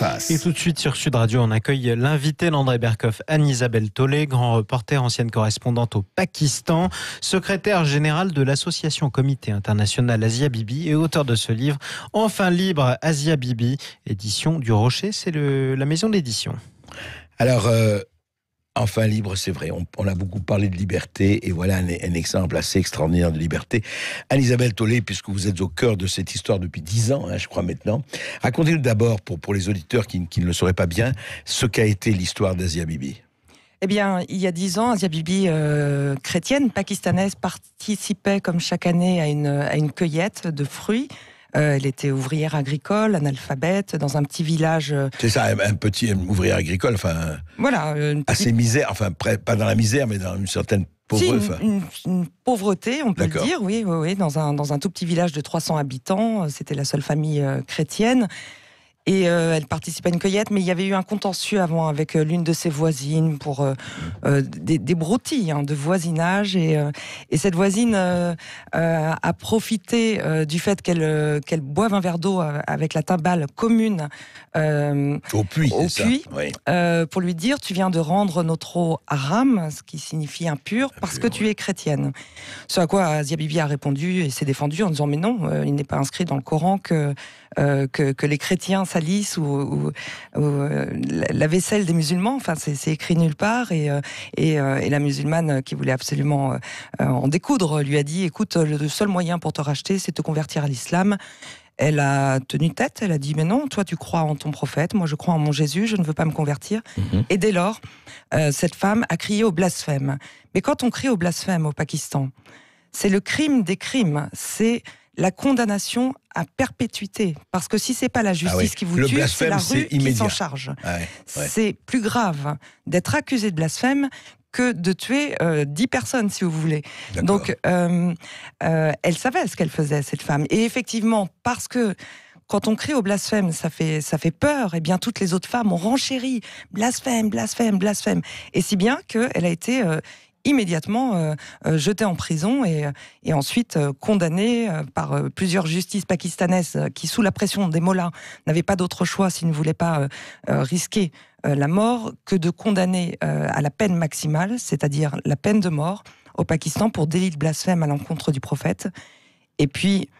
face. Et tout de suite sur Sud Radio, on accueille l'invité d'André Berkoff, Anne-Isabelle Tollet, grand reporter, ancienne correspondante au Pakistan, secrétaire générale de l'association Comité international Asia Bibi et auteur de ce livre Enfin libre, Asia Bibi, édition du Rocher, c'est la maison d'édition. Alors, enfin libre, c'est vrai, on a beaucoup parlé de liberté, et voilà un exemple assez extraordinaire de liberté. Anne-Isabelle Tollet, puisque vous êtes au cœur de cette histoire depuis 10 ans, je crois maintenant, racontez-nous d'abord, pour les auditeurs qui ne le sauraient pas bien, ce qu'a été l'histoire d'Asia Bibi. Eh bien, il y a 10 ans, Asia Bibi, chrétienne, pakistanaise, participait comme chaque année à une cueillette de fruits. Elle était ouvrière agricole, analphabète, dans un petit village. C'est ça, un petit ouvrier agricole, enfin, voilà, assez misère, enfin, pas dans la misère, mais dans une certaine pauvreté. Une pauvreté, on peut le D'accord. dire, oui, dans un tout petit village de 300 habitants. C'était la seule famille chrétienne. Et elle participait à une cueillette, mais il y avait eu un contentieux avant avec l'une de ses voisines pour des broutilles de voisinage. Et cette voisine a profité du fait qu'elle boive un verre d'eau avec la timbale commune Au puits, oui. pour lui dire: tu viens de rendre notre eau haram, ce qui signifie impure, parce que tu es chrétienne. Ce à quoi Asia Bibi a répondu et s'est défendue en disant: mais non, il n'est pas inscrit dans le Coran que les chrétiens salissent ou la vaisselle des musulmans. Enfin, c'est écrit nulle part. Et la musulmane qui voulait absolument en découdre lui a dit: écoute, le seul moyen pour te racheter, c'est de te convertir à l'islam. Elle a tenu tête, elle a dit: mais non, toi tu crois en ton prophète, moi je crois en mon Jésus, je ne veux pas me convertir. Et dès lors, cette femme a crié au blasphème. Mais quand on crie au blasphème au Pakistan, c'est le crime des crimes, c'est la condamnation à perpétuité. Parce que si c'est pas la justice qui vous tue, c'est la rue qui s'en charge. C'est plus grave d'être accusé de blasphème que de tuer 10 personnes, si vous voulez. Donc, elle savait ce qu'elle faisait, cette femme. Et effectivement, parce que quand on crie au blasphème, ça fait peur, et bien toutes les autres femmes ont renchéri: blasphème, blasphème, blasphème. Et si bien qu'elle a été immédiatement jetée en prison et ensuite condamnée par plusieurs justices pakistanaises qui, sous la pression des mollahs, n'avaient pas d'autre choix s'ils ne voulaient pas risquer la mort que de condamner à la peine maximale, c'est-à-dire la peine de mort au Pakistan pour délit de blasphème à l'encontre du prophète. Et puis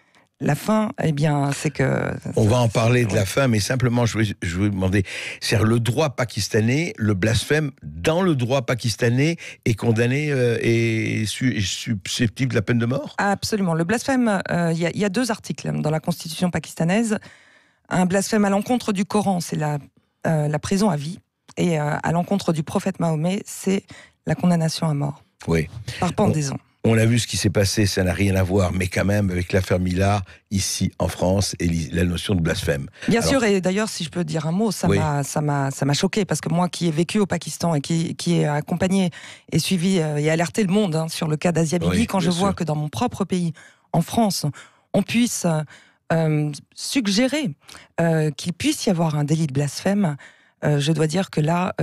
la fin, eh bien, c'est que... On va en parler de la fin, mais simplement, je veux vous demander, c'est le droit pakistanais, le blasphème, dans le droit pakistanais, est condamné et susceptible de la peine de mort ? Absolument. Le blasphème, il y a 2 articles dans la constitution pakistanaise. Un blasphème à l'encontre du Coran, c'est la prison à vie. Et à l'encontre du prophète Mahomet, c'est la condamnation à mort. Oui. Par pendaison. On a vu ce qui s'est passé, ça n'a rien à voir, mais quand même, avec l'affaire Mila, ici, en France, et la notion de blasphème. Bien sûr, et d'ailleurs, si je peux dire un mot, ça m'a choqué, parce que moi, qui ai vécu au Pakistan et qui ai accompagné et suivi et alerté le monde sur le cas d'Asia Bibi, quand je vois que dans mon propre pays, en France, on puisse suggérer qu'il puisse y avoir un délit de blasphème, je dois dire que là,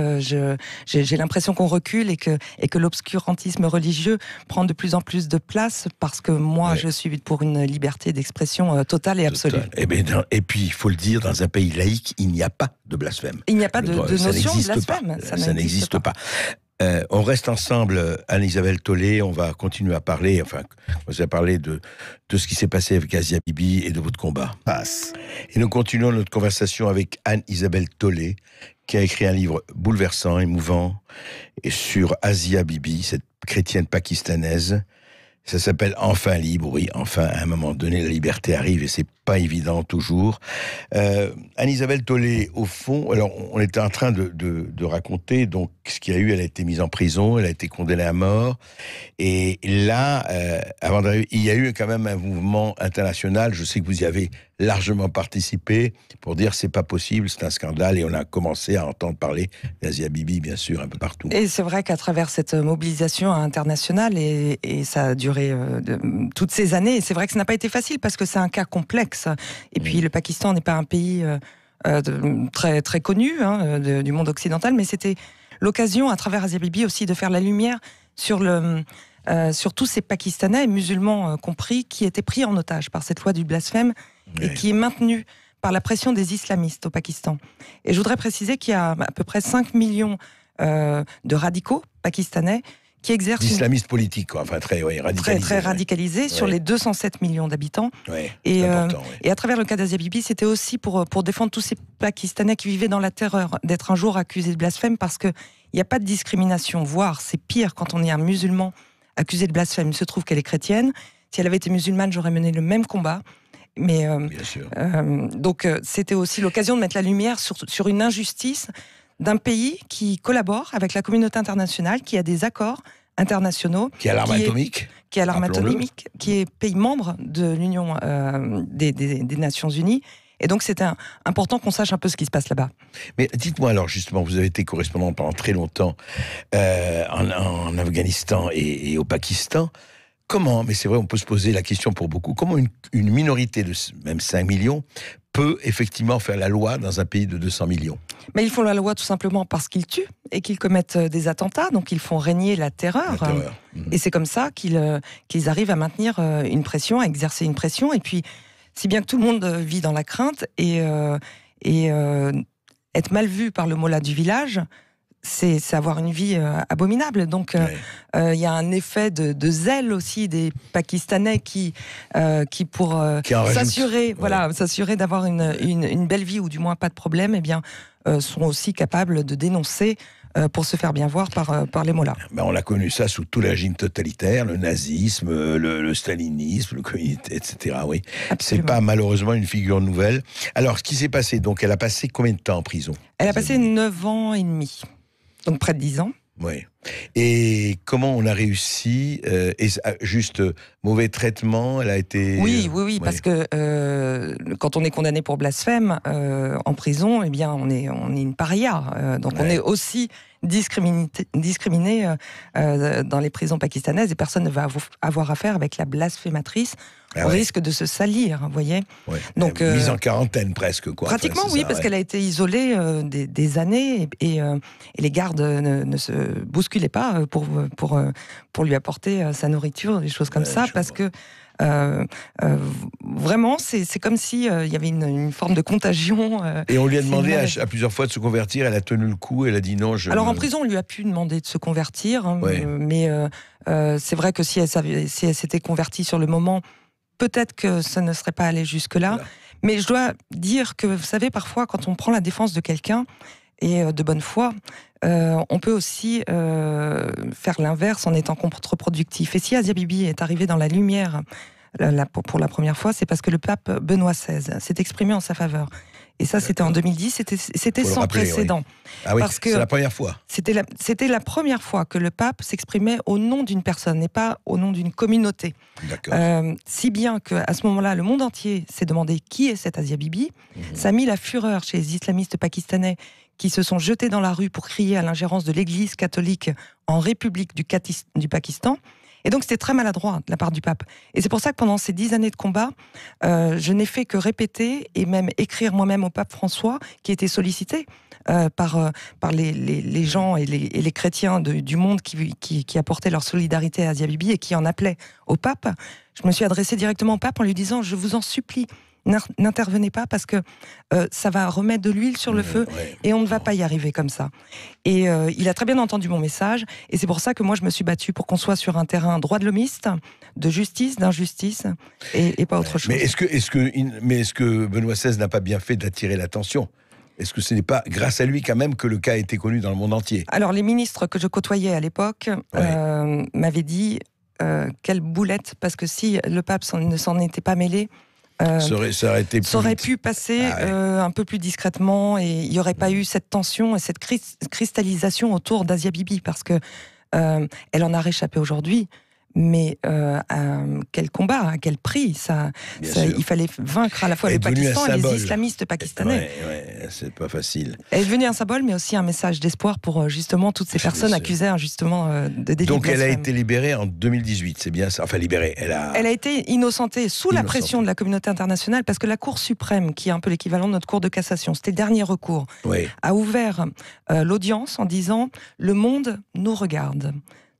j'ai l'impression qu'on recule et que l'obscurantisme religieux prend de plus en plus de place, parce que moi, je suis pour une liberté d'expression totale et absolue. Et puis, il faut le dire, dans un pays laïque, il n'y a pas de blasphème. Il n'y a pas de notion de blasphème. Ça n'existe pas. On reste ensemble, Anne-Isabelle Tollet, on va continuer à parler, on va parler de ce qui s'est passé avec Asia Bibi et de votre combat. Et nous continuons notre conversation avec Anne-Isabelle Tollet, qui a écrit un livre bouleversant, émouvant, et sur Asia Bibi, cette chrétienne pakistanaise. Ça s'appelle Enfin libre, oui, enfin, à un moment donné, la liberté arrive et c'est pas évident toujours. Anne-Isabelle Tollet, au fond, alors on était en train de raconter donc ce qu'il y a eu. Elle a été mise en prison, elle a été condamnée à mort. Et là, avant d'arriver, il y a eu quand même un mouvement international. Je sais que vous y avez largement participé pour dire c'est pas possible, c'est un scandale. Et on a commencé à entendre parler d'Asia Bibi, bien sûr, un peu partout. Et c'est vrai qu'à travers cette mobilisation internationale, et ça a duré toutes ces années, et c'est vrai que ça n'a pas été facile parce que c'est un cas complexe. Et puis le Pakistan n'est pas un pays très, très connu du monde occidental, mais c'était l'occasion, à travers Asia Bibi aussi, de faire la lumière sur tous ces Pakistanais, musulmans compris, qui étaient pris en otage par cette loi du blasphème et qui est maintenue par la pression des islamistes au Pakistan. Et je voudrais préciser qu'il y a à peu près 5 millions de radicaux pakistanais qui exercent... Islamistes politiques, quoi. Enfin très radicalisés. Très radicalisés sur les 207 millions d'habitants. Et à travers le cas d'Asia Bibi, c'était aussi pour défendre tous ces Pakistanais qui vivaient dans la terreur d'être un jour accusés de blasphème, parce qu'il n'y a pas de discrimination, voire c'est pire quand on est un musulman accusé de blasphème. Il se trouve qu'elle est chrétienne. Si elle avait été musulmane, j'aurais mené le même combat. Mais bien sûr. donc c'était aussi l'occasion de mettre la lumière sur une injustice d'un pays qui collabore avec la communauté internationale, qui a des accords internationaux, qui a l'arme atomique, qui est pays membre de l'Union des Nations Unies. Et donc c'était important qu'on sache un peu ce qui se passe là-bas. Mais dites-moi alors justement, vous avez été correspondant pendant très longtemps en Afghanistan et au Pakistan. Comment, mais c'est vrai, on peut se poser la question pour beaucoup, comment une minorité de même 5 millions peut effectivement faire la loi dans un pays de 200 millions? Mais ils font la loi tout simplement parce qu'ils tuent et qu'ils commettent des attentats, donc ils font régner la terreur. Et c'est comme ça qu'ils arrivent à maintenir une pression, à exercer une pression. Et puis, si bien que tout le monde vit dans la crainte et être mal vu par le mollah du village, c'est avoir une vie abominable. Donc il y a un effet de zèle aussi des Pakistanais qui pour s'assurer s'assurer d'avoir une belle vie, ou du moins pas de problème, eh bien sont aussi capables de dénoncer pour se faire bien voir par les mollahs. Ben on a connu ça sous tout le régime totalitaire, le nazisme, le stalinisme, le communisme, etc. Oui, c'est pas malheureusement une figure nouvelle. Alors, ce qui s'est passé, donc elle a passé combien de temps en prison? Elle a passé 9 ans et demi. Donc près de 10 ans. Oui. Et comment on a réussi juste mauvais traitement, elle a été... Oui, parce que quand on est condamné pour blasphème en prison, eh bien on est une paria. Donc on est aussi discriminé dans les prisons pakistanaises, et personne ne va avoir affaire avec la blasphématrice. On risque de se salir, vous voyez. Donc mise en quarantaine presque, quoi. Pratiquement, oui, parce qu'elle a été isolée des années, et les gardes ne se bousculaient pas pour lui apporter sa nourriture, des choses comme ça, parce que vraiment, c'est comme si il y avait une forme de contagion. Et on lui a demandé à plusieurs fois de se convertir. Elle a tenu le coup. Elle a dit non. Alors en prison, on lui a pu demander de se convertir, hein, mais c'est vrai que si elle s'était convertie sur le moment, peut-être que ça ne serait pas allé jusque-là. Voilà. Mais je dois dire que, vous savez, parfois, quand on prend la défense de quelqu'un, et de bonne foi, on peut aussi faire l'inverse en étant contre-productif. Et si Asia Bibi est arrivée dans la lumière pour la première fois, c'est parce que le pape Benoît XVI s'est exprimé en sa faveur. Et ça, c'était en 2010, c'était sans précédent. Oui. Ah oui, c'est la première fois. C'était la première fois que le pape s'exprimait au nom d'une personne et pas au nom d'une communauté. Si bien qu'à ce moment-là, le monde entier s'est demandé qui est cette Asia Bibi. Ça a mis la fureur chez les islamistes pakistanais qui se sont jetés dans la rue pour crier à l'ingérence de l'Église catholique en République du Pakistan. Et donc c'était très maladroit de la part du pape. Et c'est pour ça que pendant ces 10 années de combat, je n'ai fait que répéter et même écrire moi-même au pape François, qui était sollicité par les gens et les chrétiens du monde qui apportaient leur solidarité à Asia Bibi et qui en appelaient au pape. Je me suis adressée directement au pape en lui disant « Je vous en supplie, n'intervenez pas parce que ça va remettre de l'huile sur le feu et on ne va pas y arriver comme ça. » Et il a très bien entendu mon message, et c'est pour ça que moi je me suis battue pour qu'on soit sur un terrain droit de l'homiste, de justice, d'injustice, et pas autre chose. Mais est-ce que Benoît XVI n'a pas bien fait d'attirer l'attention ? Est-ce que ce n'est pas grâce à lui quand même que le cas a été connu dans le monde entier ? Alors les ministres que je côtoyais à l'époque m'avaient dit quelle boulette, parce que si le pape ne s'en était pas mêlé, ça aurait pu passer un peu plus discrètement, et il n'y aurait pas eu cette tension et cette cristallisation autour d'Asia Bibi, parce que elle en a réchappé aujourd'hui. Mais quel combat, à quel prix il fallait vaincre à la fois le Pakistan et les islamistes pakistanais. C'est pas facile. Elle est devenue un symbole, mais aussi un message d'espoir pour justement toutes ces personnes accusées injustement de délits. Donc elle a été libérée en 2018, c'est bien ça. Enfin libérée. Elle a été innocentée sous la pression de la communauté internationale, parce que la Cour suprême, qui est un peu l'équivalent de notre Cour de cassation, c'était le dernier recours, a ouvert l'audience en disant « Le monde nous regarde ».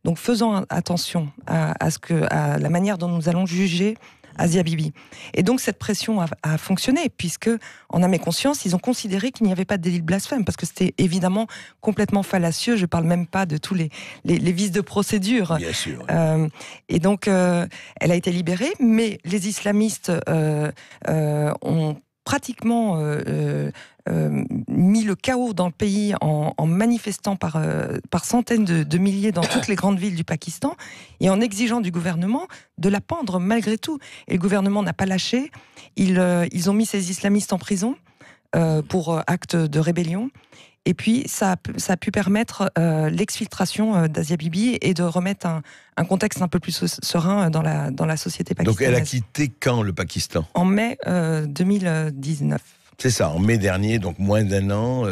Donc faisons attention à la manière dont nous allons juger Asia Bibi. Et donc cette pression a fonctionné, puisque en âme et conscience, ils ont considéré qu'il n'y avait pas de délit de blasphème, parce que c'était évidemment complètement fallacieux. Je ne parle même pas de tous les vices de procédure. Bien sûr. Et donc, elle a été libérée, mais les islamistes ont pratiquement mis le chaos dans le pays en manifestant par centaines de milliers dans toutes les grandes villes du Pakistan et en exigeant du gouvernement de la pendre malgré tout. Et le gouvernement n'a pas lâché. Ils ont mis ces islamistes en prison pour acte de rébellion. Et puis, ça a pu permettre l'exfiltration d'Asia Bibi et de remettre un contexte un peu plus serein dans la société pakistanaise. Donc, elle a quitté quand le Pakistan ? En mai 2019. C'est ça, en mai dernier, donc moins d'1 an,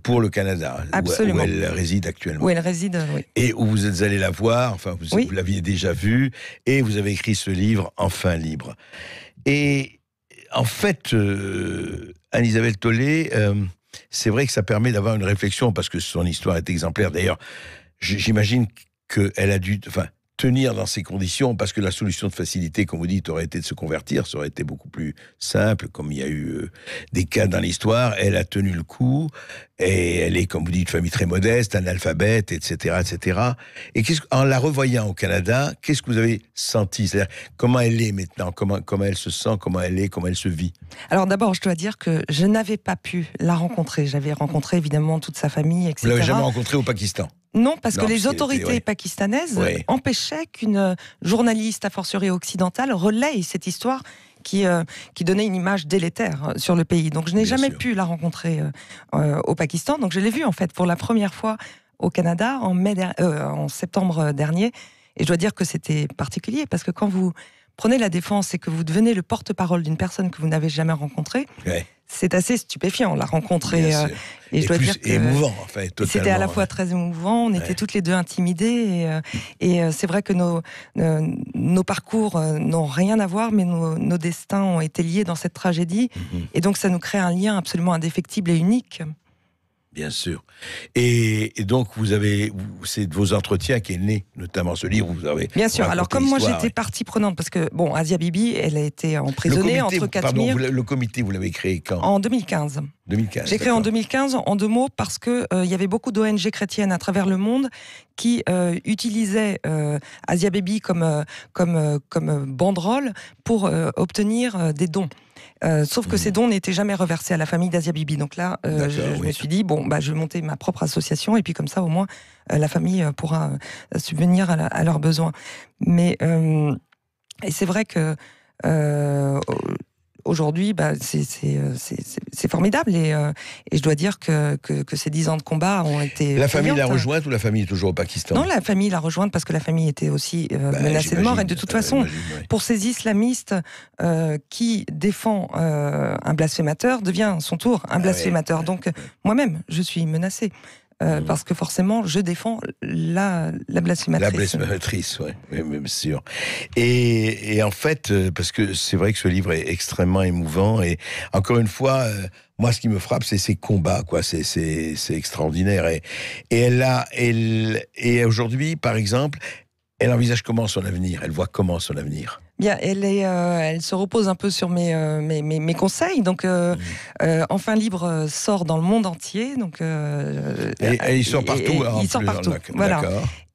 pour le Canada, Absolument. où elle réside actuellement. Où elle réside, oui. Et où vous êtes allé la voir, enfin, vous l'aviez déjà vue, et vous avez écrit ce livre, Enfin libre. Et en fait, Anne-Isabelle Tollet, c'est vrai que ça permet d'avoir une réflexion, parce que son histoire est exemplaire. D'ailleurs, j'imagine qu'elle a dû tenir dans ces conditions, parce que la solution de facilité, comme vous dites, aurait été de se convertir, ça aurait été beaucoup plus simple, comme il y a eu des cas dans l'histoire. Elle a tenu le coup, et elle est, comme vous dites, famille très modeste, analphabète, etc., etc. Et en la revoyant au Canada, qu'est-ce que vous avez senti ? C'est-à-dire, comment elle est maintenant ? Comment elle se sent ? Comment elle est ? Comment elle se vit ? Alors d'abord, je dois dire que je n'avais pas pu la rencontrer. J'avais rencontré évidemment toute sa famille, etc. Vous l'avez jamais rencontrée au Pakistan ? Non, parce que les autorités pakistanaises empêchaient qu'une journaliste, a fortiori occidentale, relaye cette histoire qui donnait une image délétère sur le pays. Donc je n'ai jamais pu la rencontrer au Pakistan. Donc je l'ai vue en fait pour la première fois au Canada en septembre dernier. Et je dois dire que c'était particulier, parce que quand vous prenez la défense et que vous devenez le porte-parole d'une personne que vous n'avez jamais rencontrée, c'est assez stupéfiant, la rencontrer. Et je dois dire que émouvant, en fait, totalement. C'était à la fois très émouvant, on était toutes les deux intimidées, et c'est vrai que nos parcours n'ont rien à voir, mais nos destins ont été liés dans cette tragédie, et donc ça nous crée un lien absolument indéfectible et unique. Bien sûr. Et donc, c'est de vos entretiens qu'est né, notamment ce livre où vous avez... Bien sûr. Alors, comme moi, j'étais partie prenante, parce que, Asia Bibi, elle a été emprisonnée entre Cachemire... le comité, vous l'avez créé quand ? En 2015. 2015. J'ai créé en 2015, en 2 mots, parce que il y avait beaucoup d'ONG chrétiennes à travers le monde qui utilisaient Asia Bibi comme banderole pour obtenir des dons. Sauf que ces dons n'étaient jamais reversés à la famille d'Asia Bibi. Donc là, je me suis dit, je vais monter ma propre association, et puis comme ça, au moins, la famille pourra subvenir à leurs besoins. Mais et c'est vrai que aujourd'hui, c'est formidable, et je dois dire que ces 10 ans de combat ont été... La famille l'a rejointe, ou la famille est toujours au Pakistan ? Non, la famille l'a rejointe parce que la famille était aussi menacée de mort, et de toute façon, pour ces islamistes qui défend un blasphémateur, devient son tour un blasphémateur. Donc moi-même, je suis menacée. Parce que forcément, je défends la blasphématrice. La blasphématrice, oui, bien sûr. Et en fait, parce que c'est vrai que ce livre est extrêmement émouvant, et encore une fois, moi, ce qui me frappe, c'est ses combats, quoi. C'est extraordinaire. Et aujourd'hui, par exemple, elle envisage comment son avenir ? Elle voit comment son avenir ? Bien, elle se repose un peu sur mes conseils. Donc, Enfin libre sort dans le monde entier. Donc, et il sort partout. Il sort partout. Voilà.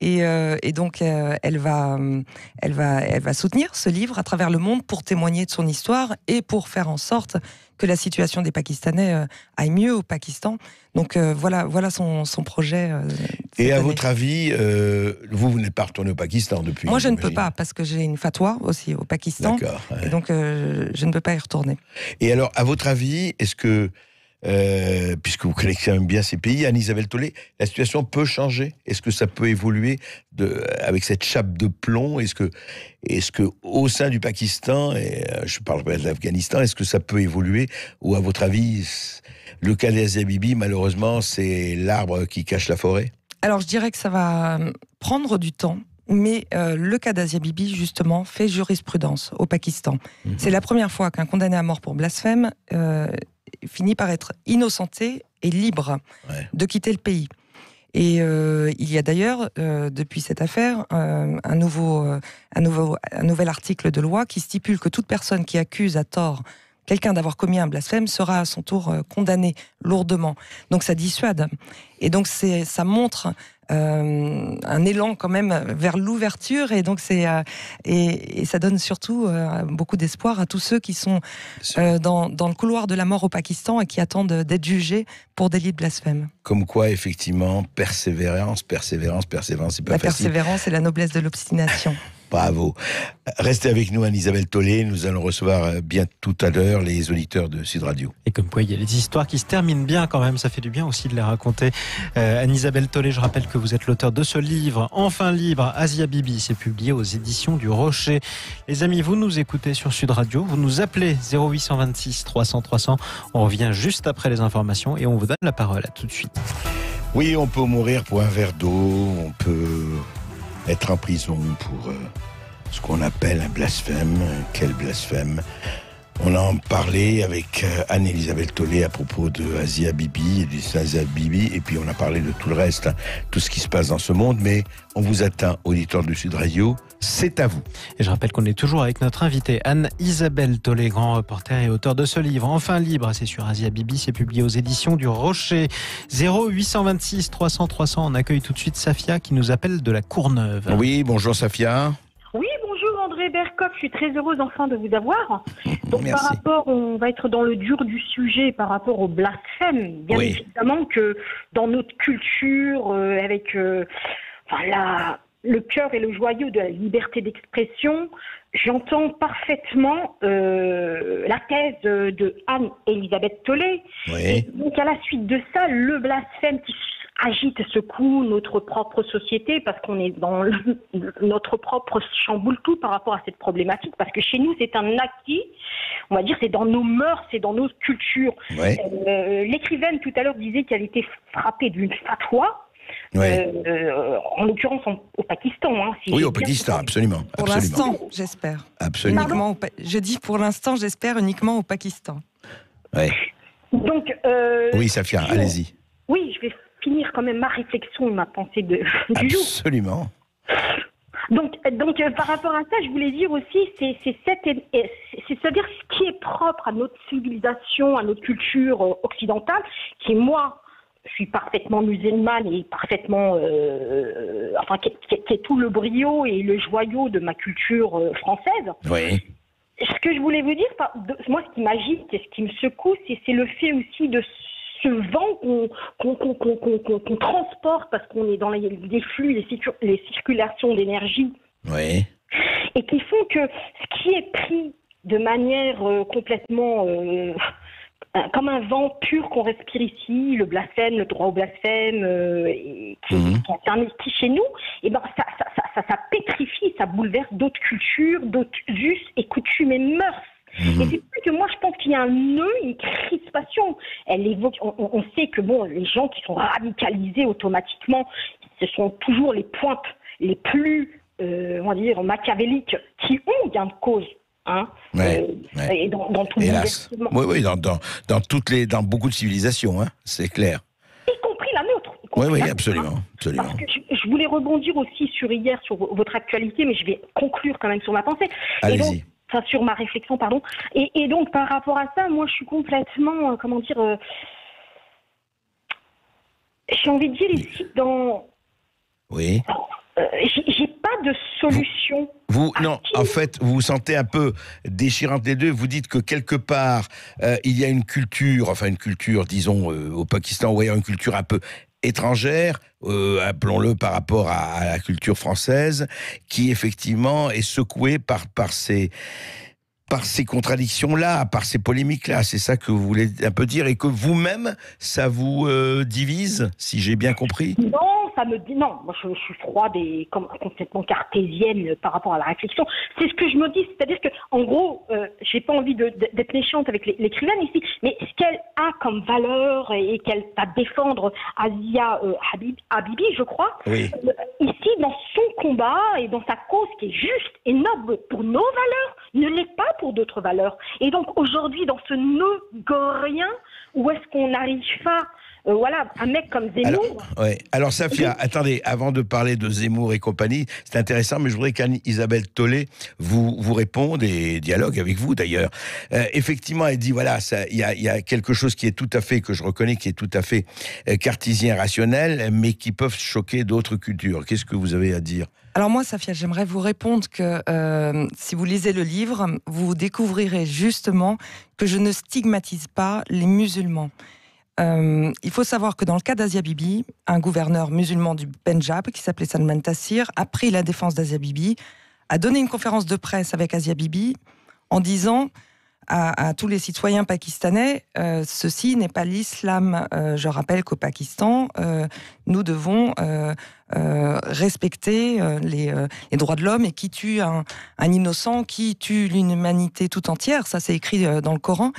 Et donc, elle va soutenir ce livre à travers le monde pour témoigner de son histoire et pour faire en sorte que la situation des Pakistanais aille mieux au Pakistan. Donc voilà son projet. Et à votre avis, vous n'êtes pas retourné au Pakistan depuis ? Moi, je ne peux pas, parce que j'ai une fatwa aussi au Pakistan. D'accord. Ouais. Et donc, je ne peux pas y retourner. Et alors, à votre avis, est-ce que, puisque vous connaissez quand même bien ces pays, Anne-Isabelle Tollet, la situation peut changer ? Est-ce que ça peut évoluer avec cette chape de plomb ? Est-ce que au sein du Pakistan, et je parle pas de l'Afghanistan, est-ce que ça peut évoluer ? Ou à votre avis, le cas d'Asia Bibi, malheureusement, c'est l'arbre qui cache la forêt ? Alors, je dirais que ça va prendre du temps. Mais le cas d'Asia Bibi, justement, fait jurisprudence au Pakistan. C'est la première fois qu'un condamné à mort pour blasphème finit par être innocenté et libre de quitter le pays. Et il y a d'ailleurs, depuis cette affaire, un nouvel article de loi qui stipule que toute personne qui accuse à tort quelqu'un d'avoir commis un blasphème sera à son tour condamné lourdement. Donc ça dissuade. Et donc ça montre un élan quand même vers l'ouverture, et donc et ça donne surtout beaucoup d'espoir à tous ceux qui sont dans le couloir de la mort au Pakistan et qui attendent d'être jugés pour délit de blasphème. Comme quoi, effectivement, persévérance, c'est pas facile. La persévérance et la noblesse de l'obstination. Bravo. Restez avec nous, Anne-Isabelle Tollet. Nous allons recevoir bien tout à l'heure les auditeurs de Sud Radio. Et comme quoi, il y a des histoires qui se terminent bien quand même. Ça fait du bien aussi de les raconter. Anne-Isabelle Tollet, je rappelle que vous êtes l'auteur de ce livre, Enfin libre, Asia Bibi. C'est publié aux éditions du Rocher. Les amis, vous nous écoutez sur Sud Radio. Vous nous appelez 0826 300 300. On revient juste après les informations et on vous donne la parole. À tout de suite. Oui, on peut mourir pour un verre d'eau. On peut être en prison pour ce qu'on appelle un blasphème. Quel blasphème! On a en parlé avec Anne-Isabelle Tollet à propos de Asia Bibi, et puis on a parlé de tout le reste, hein, tout ce qui se passe dans ce monde, mais on vous atteint, auditeur de Sud Radio, c'est à vous. Et je rappelle qu'on est toujours avec notre invitée Anne-Isabelle Tollet, grand reporter et auteur de ce livre, Enfin libre, c'est sur Asia Bibi, c'est publié aux éditions du Rocher. 0826 300 300, on accueille tout de suite Safia qui nous appelle de la Courneuve. Oui, bonjour Safia. Oui, bonjour André Berkoff, je suis très heureuse enfin de vous avoir. Donc Merci. par rapport, on va être dans le dur du sujet par rapport au blasphème, bien évidemment que dans notre culture, avec le cœur et le joyau de la liberté d'expression, j'entends parfaitement la thèse de Anne-Elisabeth Tollet. Oui. Et donc à la suite de ça, le blasphème qui agite, secoue notre propre société, parce qu'on est dans notre propre chamboule tout par rapport à cette problématique, parce que chez nous c'est un acquis, on va dire, c'est dans nos mœurs, c'est dans notre culture. Ouais. L'écrivaine tout à l'heure disait qu'elle était frappée d'une fatwa. Ouais. En l'occurrence au Pakistan. Hein, si Oui, au Pakistan, absolument. Pour l'instant, j'espère. Absolument. Uniquement je dis pour l'instant, j'espère uniquement au Pakistan. Ouais. Donc, oui, Safia, allez-y. Oui, je vais finir quand même ma réflexion, ma pensée du jour. Absolument. Donc, par rapport à ça, je voulais dire aussi, c'est-à-dire ce qui est propre à notre civilisation, à notre culture occidentale, qui moi, je suis parfaitement musulmane et parfaitement, qui est tout le brio et le joyau de ma culture française. Oui. Ce que je voulais vous dire, moi, ce qui m'agite et ce qui me secoue, c'est le fait aussi de ce vent qu'on transporte parce qu'on est dans les flux, les circulations d'énergie. Oui. Et qui font que ce qui est pris de manière complètement comme un vent pur qu'on respire ici, le blasphème, le droit au blasphème, qui est investi chez nous, et ben ça pétrifie, ça bouleverse d'autres cultures, d'autres us et coutumes et mœurs. Et c'est pour ça que moi je pense qu'il y a un nœud, une crispation. Elle évoque, on sait que bon, les gens qui sont radicalisés automatiquement, ce sont toujours les pointes les plus, on va dire, machiavéliques qui ont gain de cause. Hein, et dans tout le monde. Oui, dans beaucoup de civilisations, hein, c'est clair. Y compris la nôtre. Oui, absolument. Parce que je voulais rebondir aussi sur votre actualité, mais je vais conclure quand même sur ma pensée. Allez-y. Sur ma réflexion, pardon. Et donc, par rapport à ça, moi, je suis complètement, j'ai envie de dire ici, Oui. J'ai pas de solution. En fait, vous vous sentez un peu déchirante des deux. Vous dites que quelque part, il y a une culture, disons, au Pakistan, ou une culture un peu étrangère, appelons-le par rapport à la culture française, qui effectivement est secouée par ces contradictions-là, par ces polémiques-là. C'est ça que vous voulez un peu dire, et que vous-même, ça vous divise, si j'ai bien compris? Non, moi je suis froide et complètement cartésienne par rapport à la réflexion. C'est ce que je me dis, c'est-à-dire que en gros, j'ai pas envie d'être méchante avec l'écrivaine ici, mais ce qu'elle a comme valeur et qu'elle va défendre, Asia Bibi, je crois, oui. Ici dans son combat et dans sa cause qui est juste et noble pour nos valeurs, ne l'est pas pour d'autres valeurs. Et donc aujourd'hui, dans ce nœud gorien, où est-ce qu'on n'arrive pas voilà, un mec comme Zemmour. Alors Safia, attendez, avant de parler de Zemmour et compagnie, c'est intéressant, mais je voudrais qu'Anne-Isabelle Tollet vous réponde et dialogue avec vous d'ailleurs. Effectivement, elle dit voilà, il y a quelque chose qui est tout à fait, que je reconnais, qui est tout à fait cartésien, rationnel, mais qui peuvent choquer d'autres cultures. Qu'est-ce que vous avez à dire ? Alors moi, Safia, j'aimerais vous répondre que si vous lisez le livre, vous découvrirez justement que je ne stigmatise pas les musulmans. Il faut savoir que dans le cas d'Asia Bibi, un gouverneur musulman du Pendjab, qui s'appelait Salman Taseer, a pris la défense d'Asia Bibi, a donné une conférence de presse avec Asia Bibi en disant à tous les citoyens pakistanais, ceci n'est pas l'islam. Je rappelle qu'au Pakistan, nous devons respecter les droits de l'homme, et qui tue un innocent, qui tue l'humanité tout entière. Ça, c'est écrit dans le Coran.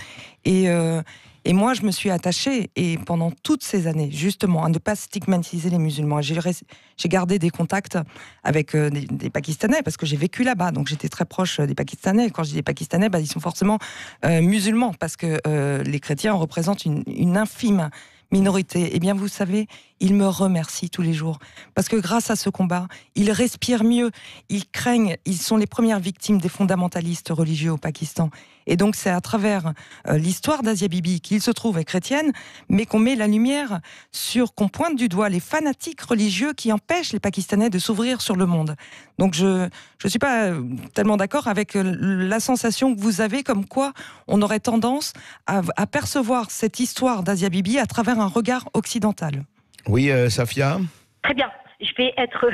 Et moi, je me suis attachée, et pendant toutes ces années, justement, à ne pas stigmatiser les musulmans. J'ai gardé des contacts avec des Pakistanais, parce que j'ai vécu là-bas, donc j'étais très proche des Pakistanais. Et quand je dis des Pakistanais, ils sont forcément musulmans, parce que les chrétiens représentent une infime minorité. Eh bien, vous savez, ils me remercient tous les jours. Parce que grâce à ce combat, ils respirent mieux, ils craignent, ils sont les premières victimes des fondamentalistes religieux au Pakistan. Et donc, c'est à travers l'histoire d'Asia Bibi, qui il se trouve est chrétienne, mais qu'on met la lumière sur, qu'on pointe du doigt les fanatiques religieux qui empêchent les Pakistanais de s'ouvrir sur le monde. Donc, je suis pas tellement d'accord avec la sensation que vous avez, comme quoi on aurait tendance à percevoir cette histoire d'Asia Bibi à travers un regard occidental. Oui, Safia ? Très bien. Je vais être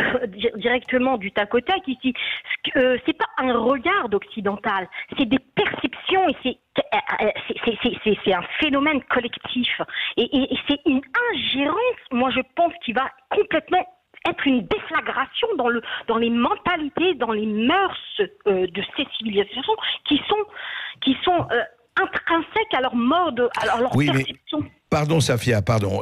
directement du tac au tac ici. C'est pas un regard occidental, c'est des perceptions, et c'est un phénomène collectif. Et c'est une ingérence, moi je pense, qui va complètement être une déflagration dans les mentalités, dans les mœurs de ces civilisations qui sont intrinsèques à leur mode, à leur perception. Pardon, Safia, pardon.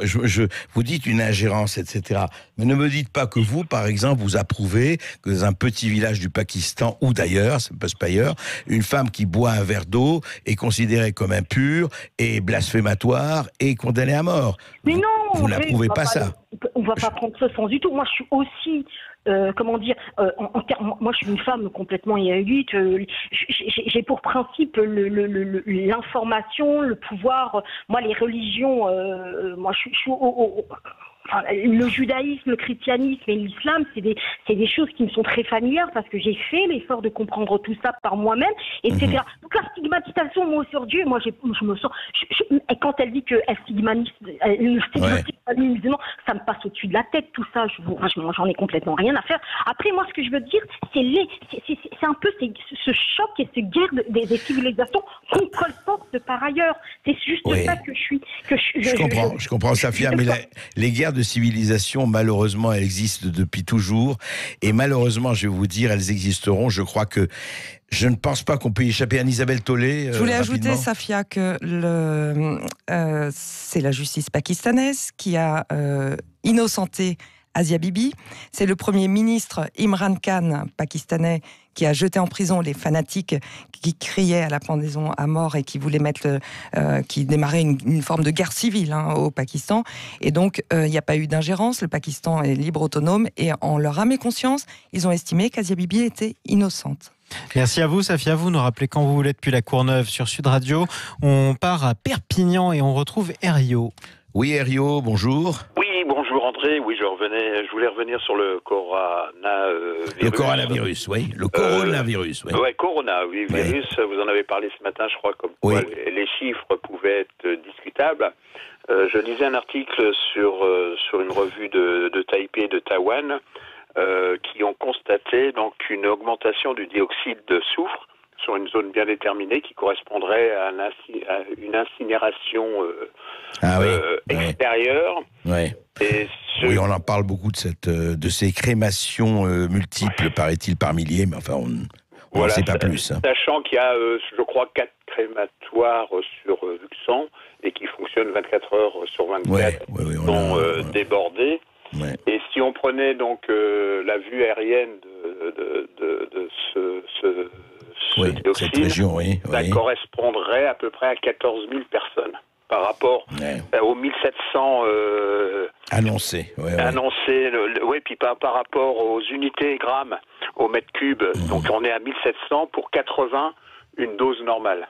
Vous dites une ingérence, etc. Mais ne me dites pas que vous, par exemple, vous approuvez que dans un petit village du Pakistan, ou d'ailleurs, ça ne passe pas ailleurs, une femme qui boit un verre d'eau est considérée comme impure et blasphématoire et condamnée à mort. Mais non, vous n'approuvez pas ça. On ne va pas prendre ce sens du tout. Moi, je suis aussi... moi je suis une femme complètement érudite, j'ai pour principe l'information, le pouvoir. Moi les religions, moi je suis le judaïsme, le christianisme et l'islam, c'est des choses qui me sont très familières, parce que j'ai fait l'effort de comprendre tout ça par moi-même, etc. Donc la stigmatisation, moi aujourd'hui, moi je me sens, et quand elle dit qu'elle stigmatise les musulmans, ça me passe au-dessus de la tête, tout ça. J'en ai complètement rien à faire. Après, moi, ce que je veux dire, c'est un peu ce choc et cette guerre des civilisations qu'on colporte par ailleurs. C'est juste ça que je comprends, Safia, mais les guerres de civilisation, malheureusement, elles existent depuis toujours. Et malheureusement, je vais vous dire, elles existeront. Je crois que je ne pense pas qu'on peut y échapper. Anne-Isabelle Tollet, je voulais ajouter, Safia, que c'est la justice pakistanaise qui a innocenté Asia Bibi. C'est le premier ministre Imran Khan, pakistanais, qui a jeté en prison les fanatiques qui criaient à la pendaison à mort et qui voulaient qui démarraient une forme de guerre civile au Pakistan. Et donc, il n'y a pas eu d'ingérence. Le Pakistan est libre, autonome, et en leur âme et conscience, ils ont estimé qu'Asia Bibi était innocente. Merci à vous, Safia. Vous nous rappelez quand vous voulez depuis la Courneuve sur Sud Radio. On part à Perpignan et on retrouve Herriot. Oui, Herriot, bonjour. Oui, bonjour André. Oui, je voulais revenir sur le coronavirus. Le coronavirus, oui. Le coronavirus, oui. Oui, virus. Vous en avez parlé ce matin, je crois, comme quoi les chiffres pouvaient être discutables. Je lisais un article sur une revue de Taipei, de Taïwan, qui ont constaté donc une augmentation du dioxyde de soufre sur une zone bien déterminée qui correspondrait à une incinération extérieure. Oui. Oui, on en parle beaucoup de ces crémations multiples, paraît-il, par milliers, mais enfin, on ne sait pas plus. Sachant qu'il y a, je crois, 4 crématoires sur Luxembourg et qui fonctionnent 24 heures sur 24, débordés. Ouais. Et si on prenait donc la vue aérienne de ce dioxyde, cette région, ça correspondrait à peu près à 14 000 personnes par rapport aux 1700 annoncés. Oui, puis par rapport aux unités grammes au mètre cube. Donc on est à 1700 pour 80, une dose normale.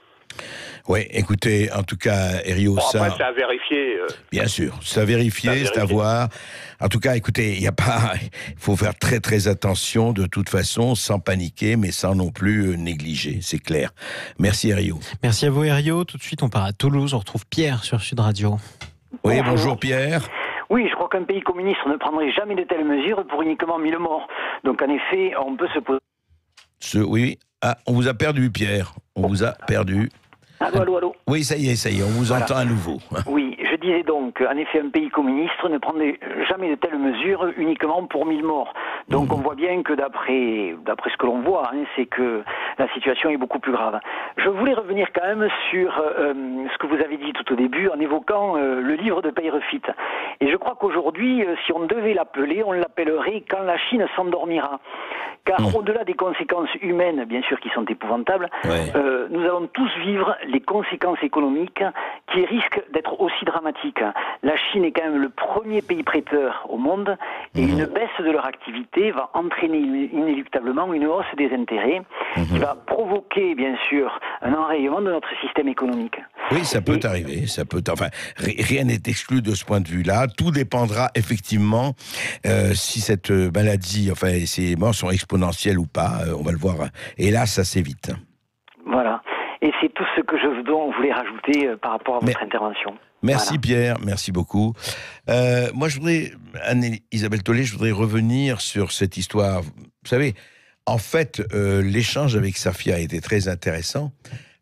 Oui, écoutez, en tout cas, Herriot, après, c'est à vérifier. Bien sûr, c'est à vérifier, c'est à voir. En tout cas, écoutez, il faut faire très très attention de toute façon, sans paniquer, mais sans non plus négliger, c'est clair. Merci Herriot. Merci à vous Herriot. Tout de suite, on part à Toulouse, on retrouve Pierre sur Sud Radio. Oui, bonjour Pierre. Oui, je crois qu'un pays communiste ne prendrait jamais de telles mesures pour uniquement 1000 morts. Donc en effet, on peut se poser... Oui, on vous a perdu Pierre, on vous a perdu. Allô. Oui, ça y est, on vous entend à nouveau. Oui, je disais donc, en effet, un pays communiste ne prendrait jamais de telles mesures uniquement pour 1000 morts. Donc on voit bien que d'après ce que l'on voit, c'est que la situation est beaucoup plus grave. Je voulais revenir quand même sur ce que vous avez dit tout au début en évoquant le livre de Peyrefit. Et je crois qu'aujourd'hui, si on devait l'appeler, on l'appellerait « Quand la Chine s'endormira ». Car au-delà des conséquences humaines, bien sûr, qui sont épouvantables, nous allons tous vivre les conséquences économiques qui risquent d'être aussi dramatiques. La Chine est quand même le premier pays prêteur au monde et une baisse de leur activité va entraîner inéluctablement une hausse des intérêts qui va provoquer, bien sûr, un enrayement de notre système économique. Oui, ça peut arriver. Rien n'est exclu de ce point de vue-là. Tout dépendra effectivement si cette maladie, ces morts sont exponentielles ou pas. On va le voir, hélas, assez vite. Voilà. Et c'est tout ce que je voulais rajouter par rapport à votre intervention. Merci Pierre, merci beaucoup. Moi, Isabelle Tollet, je voudrais revenir sur cette histoire. Vous savez, en fait, l'échange avec Safia a été très intéressant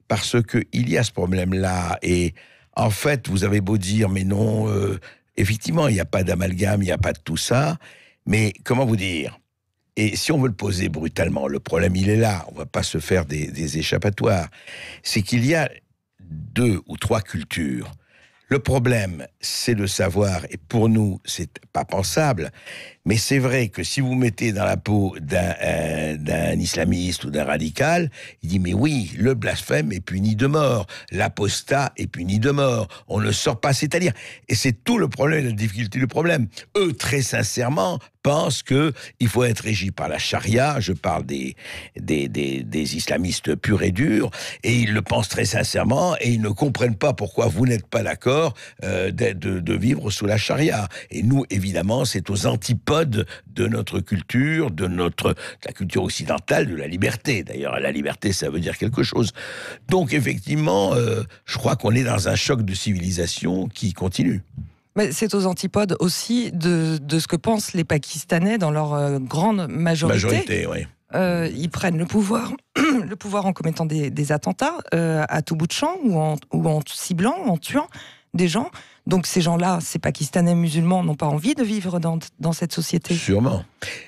parce qu'il y a ce problème-là. Et en fait, vous avez beau dire, mais non, effectivement, il n'y a pas d'amalgame, il n'y a pas de tout ça. Mais comment vous dire ? Et si on veut le poser brutalement, le problème, il est là. On ne va pas se faire des échappatoires. C'est qu'il y a 2 ou 3 cultures. Le problème, c'est de savoir, et pour nous, c'est pas pensable, mais c'est vrai que si vous mettez dans la peau d'un islamiste ou d'un radical, il dit, mais oui, le blasphème est puni de mort, l'apostat est puni de mort, on ne sort pas, c'est-à-dire, et c'est tout le problème, la difficulté du problème. Eux, très sincèrement, pensent qu'il faut être régi par la charia, je parle des islamistes purs et durs, et ils le pensent très sincèrement, et ils ne comprennent pas pourquoi vous n'êtes pas d'accord de vivre sous la charia. Et nous, évidemment, c'est aux antipodes de notre culture, de la culture occidentale, de la liberté. D'ailleurs, la liberté, ça veut dire quelque chose. Donc, effectivement, je crois qu'on est dans un choc de civilisation qui continue. Mais c'est aux antipodes aussi de ce que pensent les Pakistanais dans leur grande majorité. Oui. Ils prennent le pouvoir en commettant des attentats à tout bout de champ ou en ciblant, en tuant des gens. Donc ces gens-là, ces Pakistanais musulmans, n'ont pas envie de vivre dans cette société. Sûrement.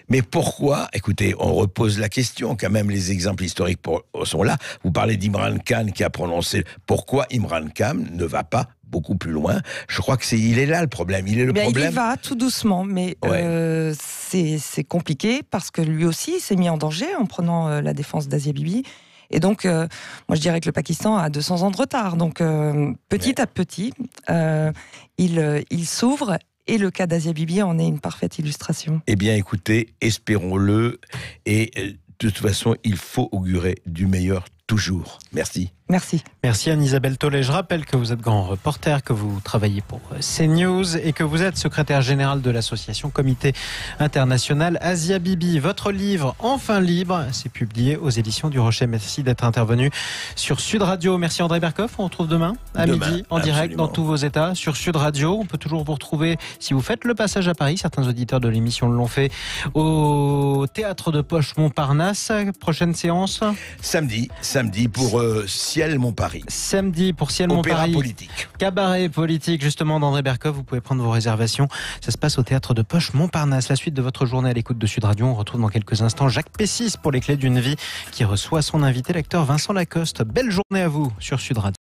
Mais pourquoi ? Écoutez, on repose la question, quand même les exemples historiques sont là. Vous parlez d'Imran Khan qui a prononcé. Pourquoi Imran Khan ne va pas beaucoup plus loin ? Je crois que il est là le problème. Il y va tout doucement, mais c'est compliqué parce que lui aussi s'est mis en danger en prenant la défense d'Asia Bibi. Et donc, moi je dirais que le Pakistan a 200 ans de retard. Donc, petit à petit, il s'ouvre. Et le cas d'Asia Bibi en est une parfaite illustration. Eh bien, écoutez, espérons-le. Et de toute façon, il faut augurer du meilleur toujours. Merci. Merci. Merci Anne-Isabelle Tollet. Je rappelle que vous êtes grand reporter, que vous travaillez pour CNews et que vous êtes secrétaire général de l'association Comité International Asia Bibi. Votre livre Enfin libre, c'est publié aux éditions du Rocher. Merci d'être intervenu sur Sud Radio. Merci André Berkoff. On retrouve demain à midi en direct dans tous vos états sur Sud Radio. On peut toujours vous retrouver si vous faites le passage à Paris. Certains auditeurs de l'émission l'ont fait au Théâtre de Poche Montparnasse. Prochaine séance Samedi pour Ciel Montparis. Samedi pour Ciel Montparis. Politique. Cabaret politique, justement, d'André Berkoff. Vous pouvez prendre vos réservations. Ça se passe au Théâtre de Poche Montparnasse. La suite de votre journée à l'écoute de Sud Radio. On retrouve dans quelques instants Jacques Pessis pour les clés d'une vie qui reçoit son invité, l'acteur Vincent Lacoste. Belle journée à vous sur Sud Radio.